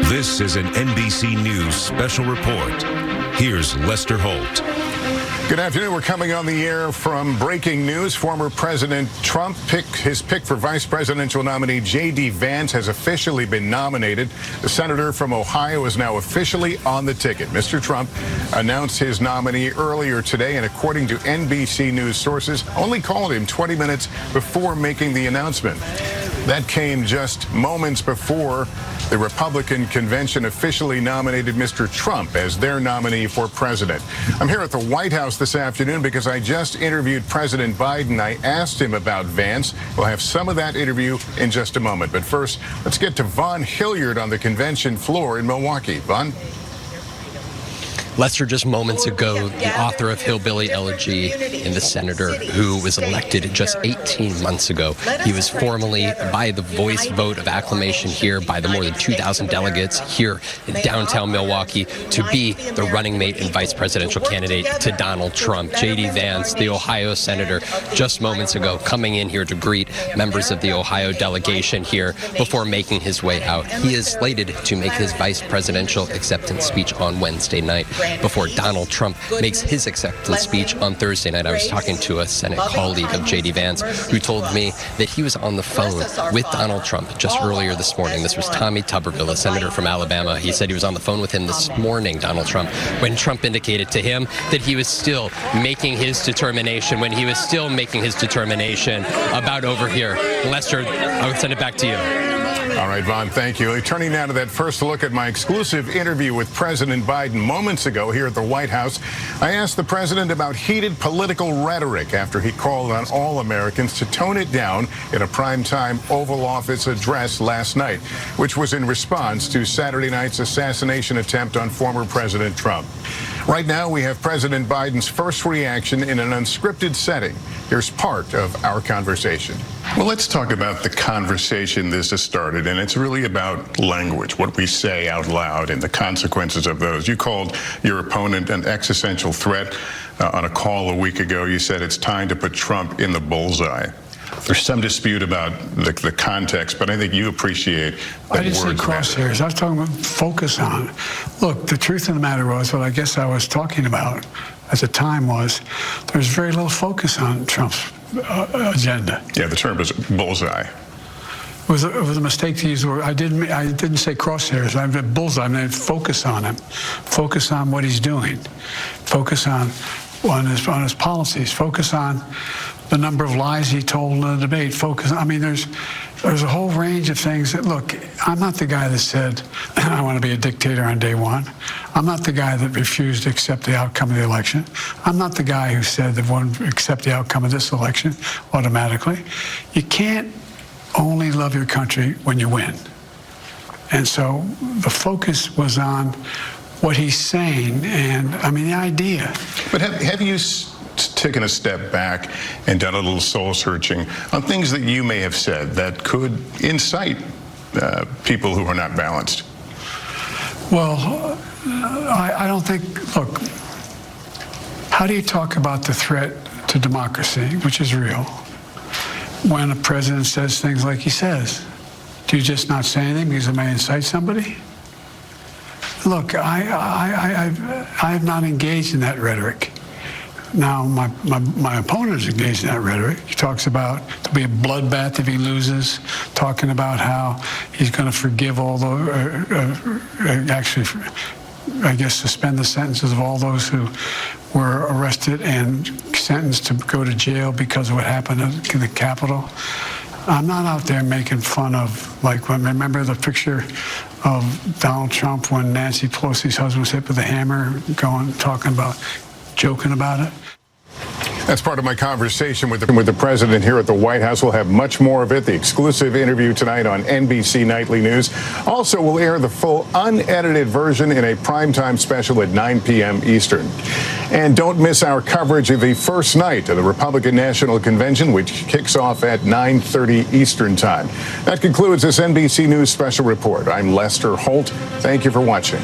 This is an NBC News special report. Here's Lester Holt. Good afternoon. We're coming on the air from breaking news. Former President Trump his pick for vice presidential nominee J.D. Vance has officially been nominated. The senator from Ohio is now officially on the ticket. Mr. Trump announced his nominee earlier today, and according to NBC News sources, only called him 20 minutes before making the announcement. That came just moments before the Republican convention officially nominated Mr. Trump as their nominee for president. I'm here at the White House this afternoon because I just interviewed President Biden. I asked him about Vance. We'll have some of that interview in just a moment. But first, let's get to Vaughn Hilliard on the convention floor in Milwaukee. Vaughn? Lester, just moments ago, the author of Hillbilly Elegy and the senator who was elected just 18 months ago. He was formally, by the voice vote of acclamation here by the more than 2,000 delegates here in downtown Milwaukee, to be the running mate and vice presidential candidate to Donald Trump. J.D. Vance, the Ohio senator, just moments ago coming in here to greet members of the Ohio delegation here before making his way out. He is slated to make his vice presidential acceptance speech on Wednesday night, before Donald Trump makes his acceptance speech on Thursday night. I was talking to a Senate colleague of J.D. Vance who told me that he was on the phone with Donald Trump just earlier this morning. This was Tommy Tuberville, a senator from Alabama. He said he was on the phone with him this morning, Donald Trump, when Trump indicated to him that he was still making his determination, about over here. Lester, I would send it back to you. All right, Vaughn, thank you. Turning now to that first look at my exclusive interview with President Biden moments ago here at the White House. I asked the president about heated political rhetoric after he called on all Americans to tone it down in a primetime Oval Office address last night, which was in response to Saturday night's assassination attempt on former President Trump. Right now, we have President Biden's first reaction in an unscripted setting. Here's part of our conversation. Well, let's talk about the conversation this has started, and it's really about language, what we say out loud and the consequences of those. You called your opponent an existential threat on a call a week ago. You said it's time to put Trump in the bullseye. There's some dispute about the context, but I think you appreciate that. I didn't say crosshairs. I was talking about focus on. Look, the truth of the matter was, what I guess I was talking about at the time was, there's very little focus on Trump's agenda. Yeah, the term is bullseye. It was a mistake to use the word. I didn't say crosshairs. I meant bullseye. I meant focus on him. Focus on what he's doing. Focus on his policies. Focus on the number of lies he told in the debate. I mean, there's a whole range of things that, look, I'm not the guy that said, I want to be a dictator on day one. I'm not the guy that refused to accept the outcome of the election. I'm not the guy who said that one accept the outcome of this election automatically. You can't only love your country when you win. And so the focus was on what he's saying, and I mean, the idea. But have you taken a step back and done a little soul searching on things that you may have said that could incite people who are not balanced? Well, I don't think, look, how do you talk about the threat to democracy, which is real, when a president says things like he says? Do you just not say anything because it may incite somebody? Look, I have not engaged in that rhetoric. Now, my opponent is engaged in that rhetoric. He talks about there'll be a bloodbath if he loses, talking about how he's going to forgive all the, actually, I guess, suspend the sentences of all those who were arrested and sentenced to go to jail because of what happened in the Capitol. I'm not out there making fun of, like, remember the picture of Donald Trump when Nancy Pelosi's husband was hit with a hammer, joking about it? That's part of my conversation with the president here at the White House. We'll have much more of it. The exclusive interview tonight on NBC Nightly News. Also, we'll air the full unedited version in a primetime special at 9 p.m. Eastern. And don't miss our coverage of the first night of the Republican National Convention, which kicks off at 9:30 Eastern Time. That concludes this NBC News special report. I'm Lester Holt. Thank you for watching.